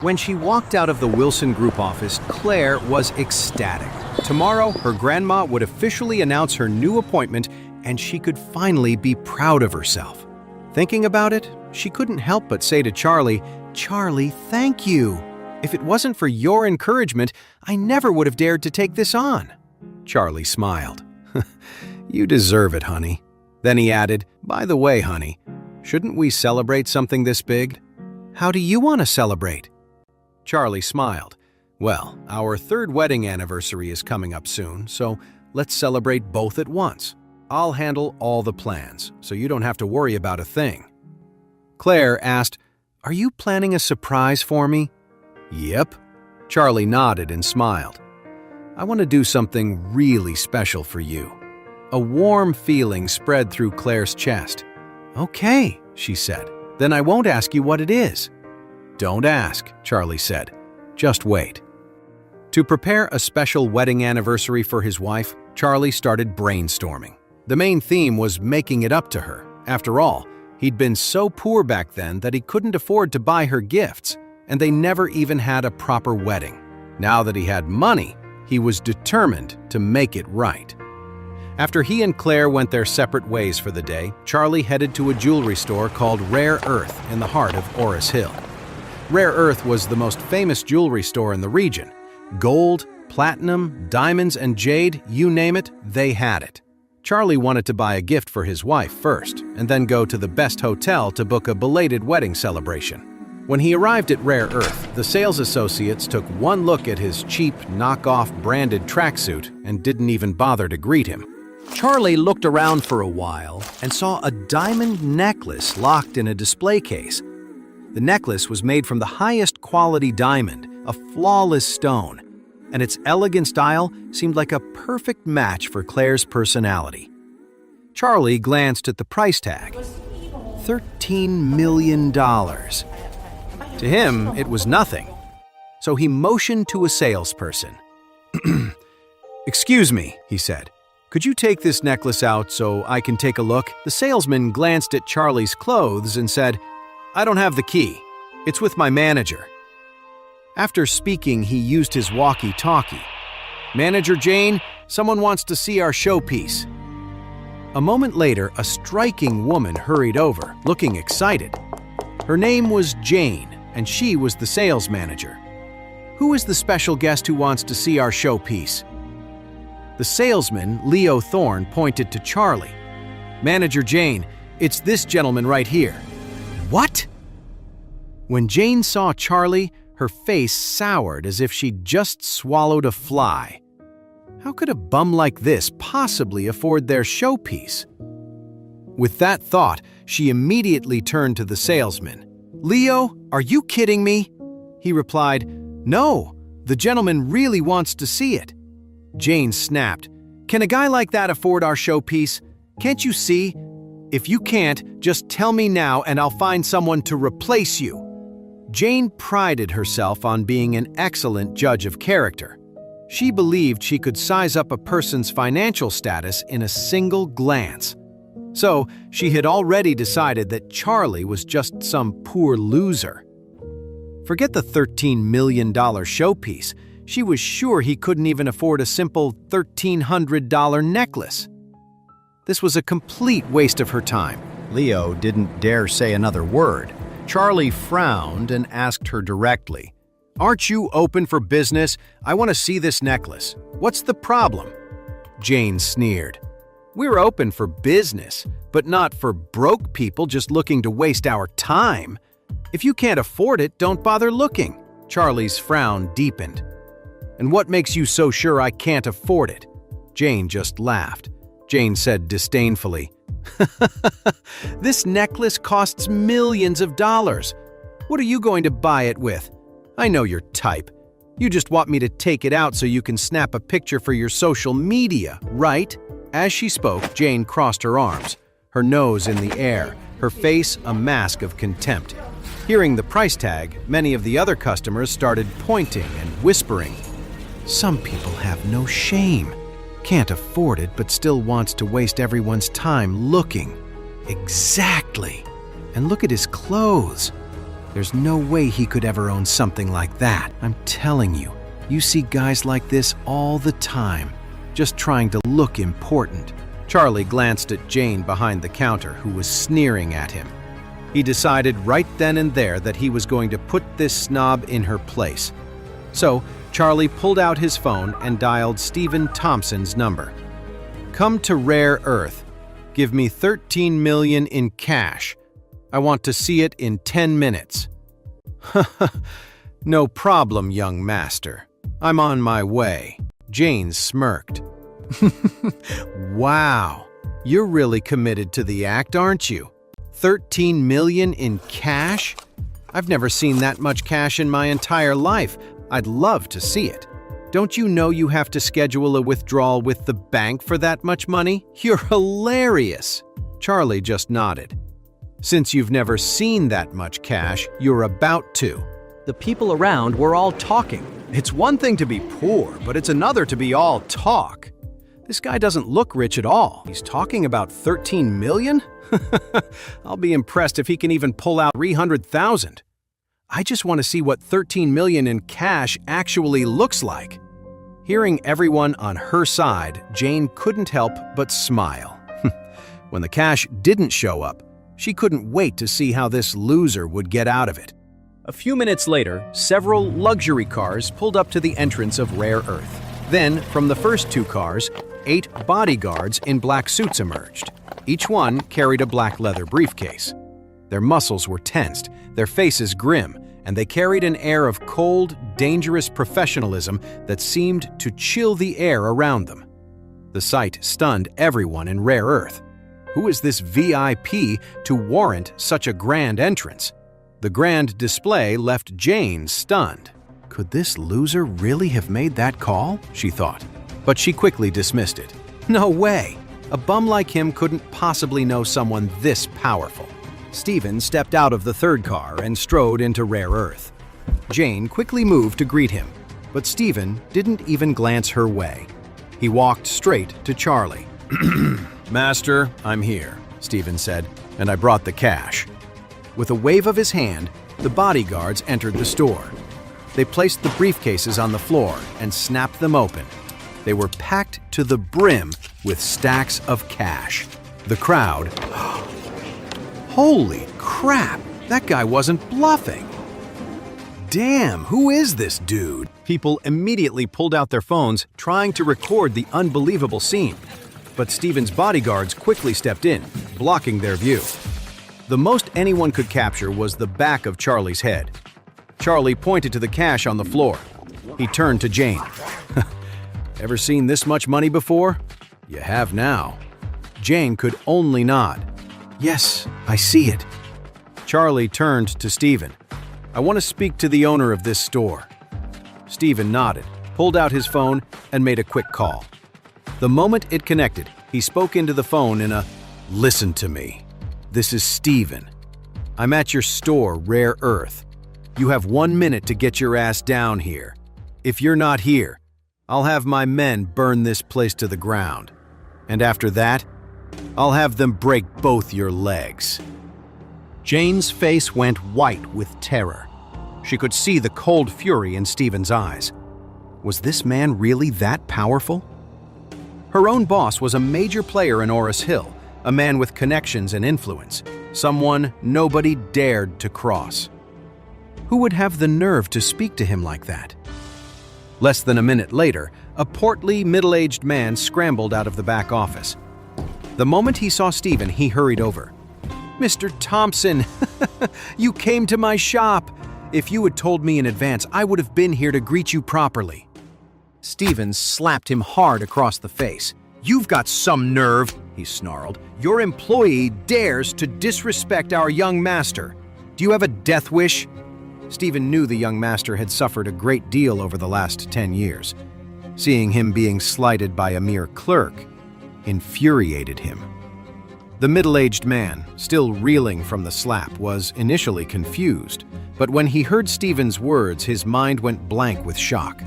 When she walked out of the Wilson Group office, Claire was ecstatic. Tomorrow, her grandma would officially announce her new appointment, and she could finally be proud of herself. Thinking about it, she couldn't help but say to Charlie, "Charlie, thank you. If it wasn't for your encouragement, I never would have dared to take this on." Charlie smiled. "You deserve it, honey." Then he added, "By the way, honey, shouldn't we celebrate something this big?" "How do you want to celebrate?" Charlie smiled. "Well, our third wedding anniversary is coming up soon, so let's celebrate both at once. I'll handle all the plans, so you don't have to worry about a thing." Claire asked, "Are you planning a surprise for me?" "Yep." Charlie nodded and smiled. "I want to do something really special for you." A warm feeling spread through Claire's chest. "Okay," she said. "Then I won't ask you what it is." "Don't ask," Charlie said. "Just wait." To prepare a special wedding anniversary for his wife, Charlie started brainstorming. The main theme was making it up to her. After all, he'd been so poor back then that he couldn't afford to buy her gifts, and they never even had a proper wedding. Now that he had money, he was determined to make it right. After he and Claire went their separate ways for the day, Charlie headed to a jewelry store called Rare Earth in the heart of Orris Hill. Rare Earth was the most famous jewelry store in the region. Gold, platinum, diamonds, and jade, you name it, they had it. Charlie wanted to buy a gift for his wife first, and then go to the best hotel to book a belated wedding celebration. When he arrived at Rare Earth, the sales associates took one look at his cheap, knockoff branded tracksuit and didn't even bother to greet him. Charlie looked around for a while and saw a diamond necklace locked in a display case. The necklace was made from the highest quality diamond, a flawless stone, and its elegant style seemed like a perfect match for Claire's personality. Charlie glanced at the price tag. $13 million. To him, it was nothing. So he motioned to a salesperson. "Excuse me," he said. "Could you take this necklace out so I can take a look?" The salesman glanced at Charlie's clothes and said, "I don't have the key. It's with my manager." After speaking, he used his walkie-talkie. "Manager Jane, someone wants to see our showpiece." A moment later, a striking woman hurried over, looking excited. Her name was Jane, and she was the sales manager. "Who is the special guest who wants to see our showpiece?" The salesman, Leo Thorne, pointed to Charlie. "Manager Jane, it's this gentleman right here." "What?" When Jane saw Charlie, her face soured as if she'd just swallowed a fly. How could a bum like this possibly afford their showpiece? With that thought, she immediately turned to the salesman. "Leo, are you kidding me?" He replied, "No, the gentleman really wants to see it." Jane snapped, "Can a guy like that afford our showpiece? Can't you see? If you can't, just tell me now and I'll find someone to replace you." Jane prided herself on being an excellent judge of character. She believed she could size up a person's financial status in a single glance. So, she had already decided that Charlie was just some poor loser. Forget the $13 million showpiece. She was sure he couldn't even afford a simple $1,300 necklace. This was a complete waste of her time. Leo didn't dare say another word. Charlie frowned and asked her directly, "Aren't you open for business? I want to see this necklace. What's the problem?" Jane sneered. "We're open for business, but not for broke people just looking to waste our time. If you can't afford it, don't bother looking." Charlie's frown deepened. "And what makes you so sure I can't afford it?" Jane just laughed. Jane said disdainfully, "This necklace costs millions of dollars. What are you going to buy it with? I know your type. You just want me to take it out so you can snap a picture for your social media, right?" As she spoke, Jane crossed her arms, her nose in the air, her face a mask of contempt. Hearing the price tag, many of the other customers started pointing and whispering. Some people have no shame. Can't afford it, but still wants to waste everyone's time looking. Exactly. And look at his clothes. There's no way he could ever own something like that. I'm telling you, you see guys like this all the time, just trying to look important. Charlie glanced at Jane behind the counter, who was sneering at him. He decided right then and there that he was going to put this snob in her place. So, Charlie pulled out his phone and dialed Stephen Thompson's number. "Come to Rare Earth. Give me $13 million in cash. I want to see it in 10 minutes. "No problem, young master. I'm on my way." Jane smirked. "Wow, you're really committed to the act, aren't you? $13 million in cash? I've never seen that much cash in my entire life. I'd love to see it. Don't you know you have to schedule a withdrawal with the bank for that much money? You're hilarious." Charlie just nodded. "Since you've never seen that much cash, you're about to." The people around were all talking. It's one thing to be poor, but it's another to be all talk. This guy doesn't look rich at all. He's talking about $13 million? I'll be impressed if he can even pull out $300,000. I just want to see what $13 million in cash actually looks like. Hearing everyone on her side, Jane couldn't help but smile. When the cash didn't show up, she couldn't wait to see how this loser would get out of it. A few minutes later, several luxury cars pulled up to the entrance of Rare Earth. Then, from the first two cars, 8 bodyguards in black suits emerged. Each one carried a black leather briefcase. Their muscles were tensed, their faces grim, and they carried an air of cold, dangerous professionalism that seemed to chill the air around them. The sight stunned everyone in Rare Earth. Who is this VIP to warrant such a grand entrance? The grand display left Jane stunned. Could this loser really have made that call? She thought. But she quickly dismissed it. No way! A bum like him couldn't possibly know someone this powerful. Stephen stepped out of the third car and strode into Rare Earth. Jane quickly moved to greet him, but Stephen didn't even glance her way. He walked straight to Charlie. "Master, I'm here," Stephen said, "and I brought the cash." With a wave of his hand, the bodyguards entered the store. They placed the briefcases on the floor and snapped them open. They were packed to the brim with stacks of cash. The crowd... Holy crap! That guy wasn't bluffing! Damn, who is this dude? People immediately pulled out their phones, trying to record the unbelievable scene. But Stephen's bodyguards quickly stepped in, blocking their view. The most anyone could capture was the back of Charlie's head. Charlie pointed to the cash on the floor. He turned to Jane. "Ever seen this much money before?" "You have now." Jane could only nod. "Yes, I see it." Charlie turned to Stephen. "I want to speak to the owner of this store." Stephen nodded, pulled out his phone, and made a quick call. The moment it connected, he spoke into the phone in a, "Listen to me. This is Stephen. I'm at your store, Rare Earth. You have 1 minute to get your ass down here. If you're not here, I'll have my men burn this place to the ground. And after that, I'll have them break both your legs." Jane's face went white with terror. She could see the cold fury in Stephen's eyes. Was this man really that powerful? Her own boss was a major player in Oris Hill, a man with connections and influence, someone nobody dared to cross. Who would have the nerve to speak to him like that? Less than a minute later, a portly, middle-aged man scrambled out of the back office. The moment he saw Stephen, he hurried over. "Mr. Thompson, you came to my shop. If you had told me in advance, I would have been here to greet you properly." Stephen slapped him hard across the face. "You've got some nerve," he snarled. "Your employee dares to disrespect our young master. Do you have a death wish?" Stephen knew the young master had suffered a great deal over the last 10 years. Seeing him being slighted by a mere clerk infuriated him. The middle-aged man, still reeling from the slap, was initially confused, but when he heard Stephen's words, his mind went blank with shock.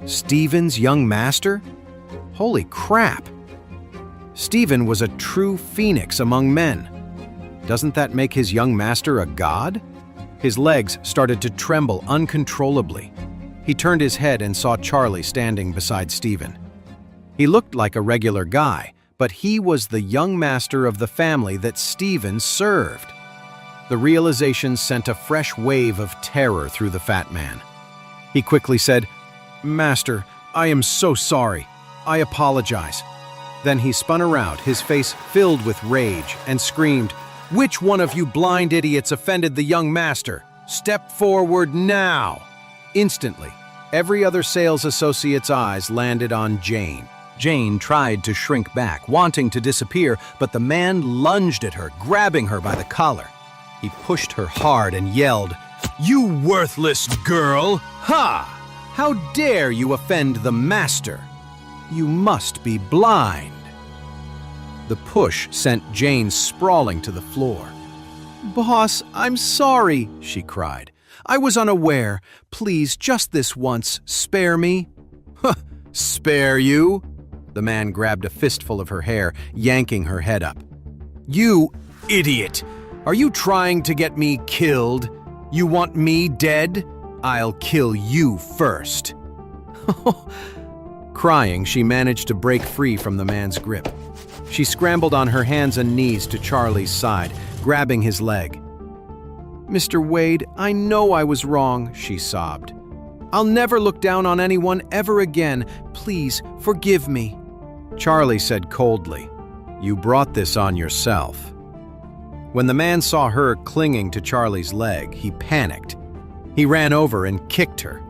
Stephen's young master? Holy crap! Stephen was a true phoenix among men. Doesn't that make his young master a god? His legs started to tremble uncontrollably. He turned his head and saw Charlie standing beside Stephen. He looked like a regular guy, but he was the young master of the family that Stephen served. The realization sent a fresh wave of terror through the fat man. He quickly said, "Master, I am so sorry. I apologize." Then he spun around, his face filled with rage, and screamed, "Which one of you blind idiots offended the young master? Step forward now!" Instantly, every other sales associate's eyes landed on Jane. Jane tried to shrink back, wanting to disappear, but the man lunged at her, grabbing her by the collar. He pushed her hard and yelled, "You worthless girl! Ha! How dare you offend the master? You must be blind." The push sent Jane sprawling to the floor. "Boss, I'm sorry," she cried. "I was unaware. Please, just this once, spare me." "Huh, spare you?" The man grabbed a fistful of her hair, yanking her head up. "You idiot! Are you trying to get me killed? You want me dead? I'll kill you first." Crying, she managed to break free from the man's grip. She scrambled on her hands and knees to Charlie's side, grabbing his leg. "Mr. Wade, I know I was wrong," she sobbed. "I'll never look down on anyone ever again. Please, forgive me." Charlie said coldly, "You brought this on yourself." When the man saw her clinging to Charlie's leg, he panicked. He ran over and kicked her.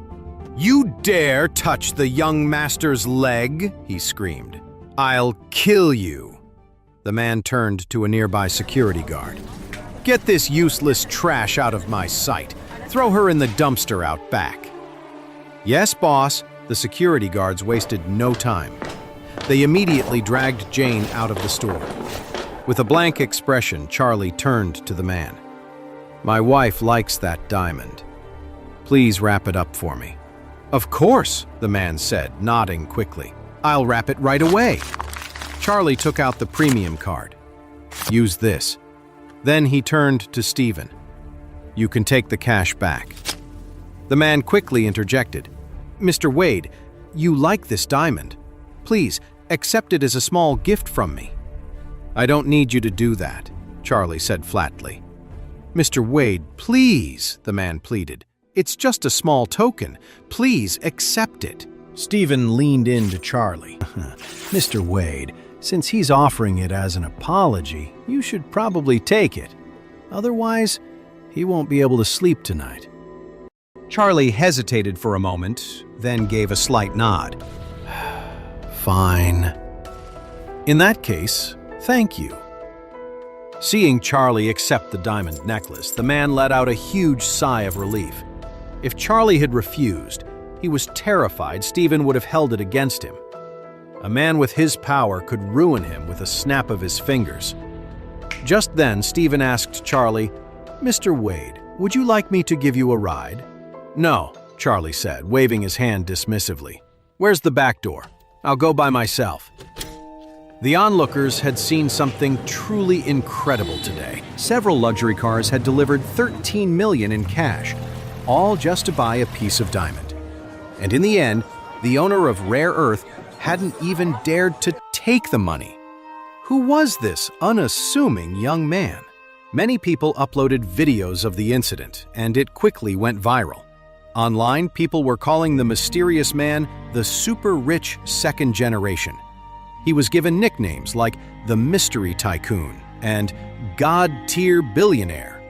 "You dare touch the young master's leg?" he screamed. "I'll kill you." The man turned to a nearby security guard. "Get this useless trash out of my sight. Throw her in the dumpster out back." "Yes, boss." The security guards wasted no time. They immediately dragged Jane out of the store. With a blank expression, Charlie turned to the man. "My wife likes that diamond. Please wrap it up for me." "Of course," the man said, nodding quickly. "I'll wrap it right away." Charlie took out the premium card. "Use this." Then he turned to Stephen. "You can take the cash back." The man quickly interjected. "Mr. Wade, you like this diamond. Please, accept it as a small gift from me." "I don't need you to do that," Charlie said flatly. "Mr. Wade, please," the man pleaded. "It's just a small token. Please accept it." Stephen leaned into Charlie. "Mr. Wade, since he's offering it as an apology, you should probably take it. Otherwise, he won't be able to sleep tonight." Charlie hesitated for a moment, then gave a slight nod. "Fine. In that case, thank you." Seeing Charlie accept the diamond necklace, the man let out a huge sigh of relief. If Charlie had refused, he was terrified Stephen would have held it against him. A man with his power could ruin him with a snap of his fingers. Just then, Stephen asked Charlie, "Mr. Wade, would you like me to give you a ride?" "No," Charlie said, waving his hand dismissively. "Where's the back door? I'll go by myself." The onlookers had seen something truly incredible today. Several luxury cars had delivered $13 million in cash, all just to buy a piece of diamond. And in the end, the owner of Rare Earth hadn't even dared to take the money. Who was this unassuming young man? Many people uploaded videos of the incident, and it quickly went viral. Online, people were calling the mysterious man the super-rich second generation. He was given nicknames like the Mystery Tycoon and God-tier Billionaire.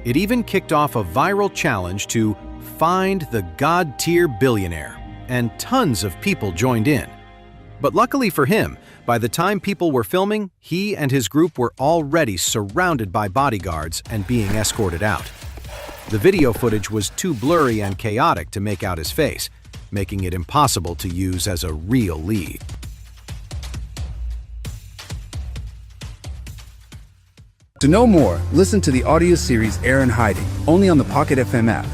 It even kicked off a viral challenge to find the God-tier Billionaire, and tons of people joined in. But luckily for him, by the time people were filming, he and his group were already surrounded by bodyguards and being escorted out. The video footage was too blurry and chaotic to make out his face, making it impossible to use as a real lead. To know more, listen to the audio series Heir in Hiding, only on the Pocket FM app.